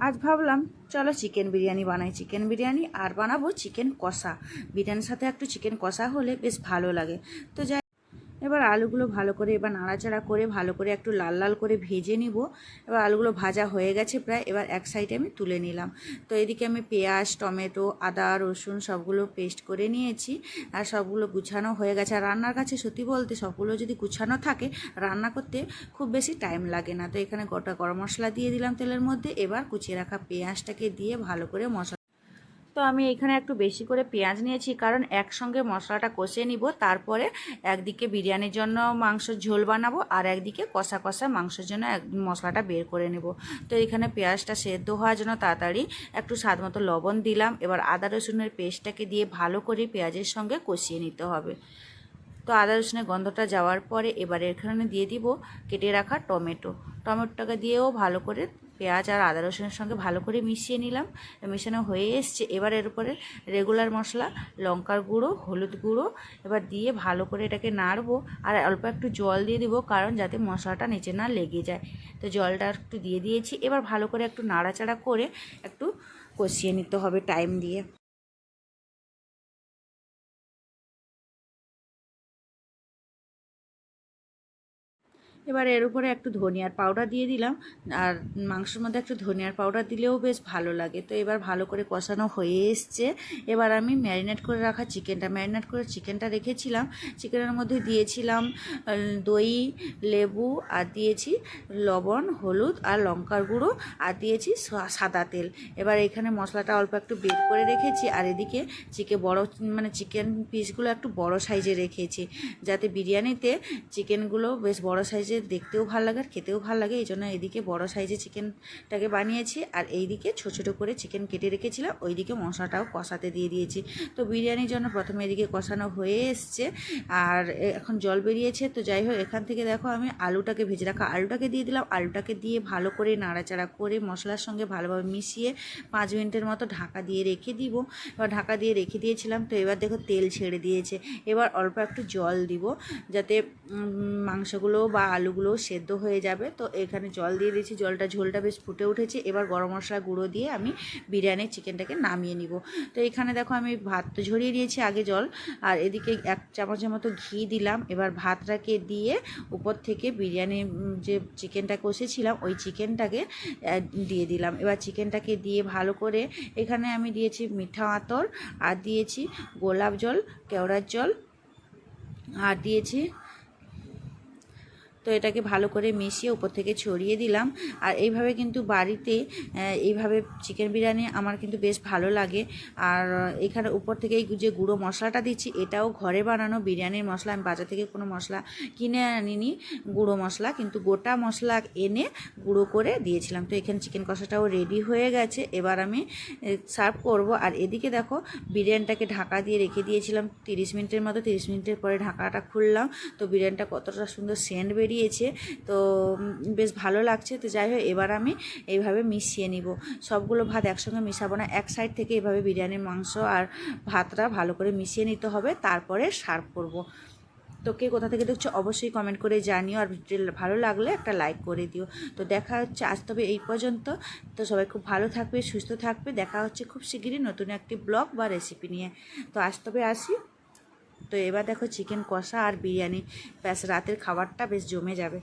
আজ ভাবলাম চলো চিকেন বিরিয়ানি বানাই। চিকেন বিরিয়ানি আর বানাবো চিকেন কষা। বিরিয়ানির সাথে একটু চিকেন কষা হলে বেশ ভালো লাগে। তো যাই, এবার আলুগুলো ভালো করে এবার নাড়াচাড়া করে ভালো করে একটু লাল লাল করে ভেজে নিব। এবার আলুগুলো ভাজা হয়ে গেছে প্রায়, এবার এক সাইডে আমি তুলে নিলাম। তো এদিকে আমি পেঁয়াজ, টমেটো, আদা, রসুন সবগুলো পেস্ট করে নিয়েছি আর সবগুলো গুছানো হয়ে গেছে। আর রান্নার কাছে সত্যি বলতে সবগুলো যদি গুছানো থাকে রান্না করতে খুব বেশি টাইম লাগে না। তো এখানে গোটা গরম মশলা দিয়ে দিলাম তেলের মধ্যে। এবার কুচিয়ে রাখা পেঁয়াজটাকে দিয়ে ভালো করে মশলা, তো আমি এখানে একটু বেশি করে পেঁয়াজ নিয়েছি কারণ একসঙ্গে মশলাটা কষে নিব, তারপরে একদিকে বিরিয়ানির জন্য মাংসের ঝোল বানাবো আর একদিকে কষা কষা মাংসের জন্য মশলাটা বের করে নেব। তো এখানে পেঁয়াজটা সেদ্ধ হওয়ার জন্য তাড়াতাড়ি একটু স্বাদ মতো লবণ দিলাম। এবার আদা রসুনের পেস্টটাকে দিয়ে ভালো করে পেঁয়াজের সঙ্গে কষিয়ে নিতে হবে। তো আদা রসুনের গন্ধটা যাওয়ার পরে এবার এখানে দিয়ে দিব কেটে রাখা টমেটোটাকে দিয়েও ভালো করে পেঁয়াজ আর আদা রসুনের সঙ্গে ভালো করে মিশিয়ে নিলাম। মেশানো হয়ে এসছে। এবার এর উপরে রেগুলার মশলা, লঙ্কার গুঁড়ো, হলুদ গুঁড়ো এবার দিয়ে ভালো করে এটাকে নাড়বো। আর অল্প একটু জল দিয়ে দিব কারণ যাতে মশলাটা নিচে না লেগে যায়। তো জলটা একটু দিয়ে দিয়েছি। এবার ভালো করে একটু নাড়াচাড়া করে একটু কষিয়ে নিতে হবে টাইম দিয়ে। এবার এর উপরে একটু ধনিয়ার পাউডার দিয়ে দিলাম। আর মাংসের মধ্যে একটু ধনিয়ার পাউডার দিলেও বেশ ভালো লাগে। তো এবার ভালো করে কষানো হয়ে এসছে। এবার আমি ম্যারিনেট করে রাখা ম্যারিনেট করে চিকেনটা রেখেছিলাম। চিকেনের মধ্যে দিয়েছিলাম দই, লেবু আর দিয়েছি লবণ, হলুদ আর লঙ্কার গুঁড়ো আর দিয়েছি সাদা তেল। এবার এখানে মশলাটা অল্প একটু বের করে রেখেছি। আর এদিকে চিকেন পিসগুলো একটু বড় সাইজে রেখেছি যাতে বিরিয়ানিতে চিকেনগুলো বেশ বড় সাইজে দেখতেও ভালো লাগে আর খেতেও ভালো লাগে। এই জন্য এদিকে বড় সাইজে চিকেনটাকে বানিয়েছি আর এইদিকে ছোটো ছোটো করে চিকেন কেটে রেখেছিলাম, ওইদিকে মশলাটাও কষাতে দিয়ে দিয়েছি। তো বিরিয়ানির জন্য প্রথমে এদিকে কষানো হয়ে এসছে আর এখন জল বেরিয়েছে। তো যাই হোক, এখান থেকে দেখো আমি আলুটাকে ভেজে রাখা আলুটাকে দিয়ে দিলাম। আলুটাকে দিয়ে ভালো করে নাড়াচাড়া করে মশলার সঙ্গে ভালোভাবে মিশিয়ে 5 মিনিটের মতো ঢাকা দিয়ে রেখে দিব। এবার ঢাকা দিয়ে রেখে দিয়েছিলাম। তো এবার দেখো তেল ছেড়ে দিয়েছে। এবার অল্প একটু জল দিব যাতে মাংসগুলো বা আলুগুলো সেদ্ধ হয়ে যাবে। তো এখানে জল দিয়ে দিয়েছি, ঝোলটা বেশ ফুটে উঠেছে। এবার গরম মশলা গুঁড়ো দিয়ে আমি বিরিয়ানির চিকেনটাকে নামিয়ে নিব। তো এখানে দেখো আমি ভাত তো ঝরিয়ে দিয়েছি আগে জল, আর এদিকে 1 চামচের মতো ঘি দিলাম। এবার ভাতটাকে দিয়ে উপর থেকে বিরিয়ানির যে চিকেনটা কষেছিলাম ওই চিকেনটাকে দিয়ে দিলাম। এবার চিকেনটাকে দিয়ে ভালো করে এখানে আমি দিয়েছি মিঠা আতর আর দিয়েছি গোলাপ জল, কেওড়ার জল আর দিয়েছি। তো এটাকে ভালো করে মিশিয়ে উপর থেকে ছড়িয়ে দিলাম। আর এইভাবে কিন্তু বাড়িতে এইভাবে চিকেন বিরিয়ানি আমার কিন্তু বেশ ভালো লাগে। আর এখানে উপর থেকে এই যে গুঁড়ো মশলাটা দিচ্ছি এটাও ঘরে বানানো বিরিয়ানির মশলা। আমি বাজার থেকে কোনো মশলা কিনে আনিনি, গুঁড়ো মশলা, কিন্তু গোটা মশলা এনে গুঁড়ো করে দিয়েছিলাম। তো এখানে চিকেন কষাটাও রেডি হয়ে গেছে। এবার আমি সার্ভ করব। আর এদিকে দেখো বিরিয়ানিটাকে ঢাকা দিয়ে রেখে দিয়েছিলাম 30 মিনিটের মতো। 30 মিনিটের পরে ঢাকাটা খুললাম। তো বিরিয়ানিটা কতটা সুন্দর সেন্ট বেরিয়েছে, তো বেশ ভালো লাগছে। তো যাই হোক, এবার আমি এইভাবে মিশিয়ে নিব। সবগুলো ভাত একসঙ্গে মিশাবো না, এক সাইড থেকে এইভাবে বিরিয়ানির মাংস আর ভাতটা ভালো করে মিশিয়ে নিতে হবে, তারপরে সার্ভ করব। তো কে কোথা থেকে দেখছো অবশ্যই কমেন্ট করে জানিও। আর ভিডিও ভালো লাগলে একটা লাইক করে দিও। তো দেখা হচ্ছে আজ তবে এই পর্যন্ত। তো সবাই খুব ভালো থাকবে, সুস্থ থাকবে। দেখা হচ্ছে খুব শিগগিরই নতুন একটি ব্লগ বা রেসিপি নিয়ে। তো আজ তবে আসি। তো এবার দেখো চিকেন কষা আর বিরিয়ানি, ব্যাস রাতের খাবারটা বেশ জমে যাবে।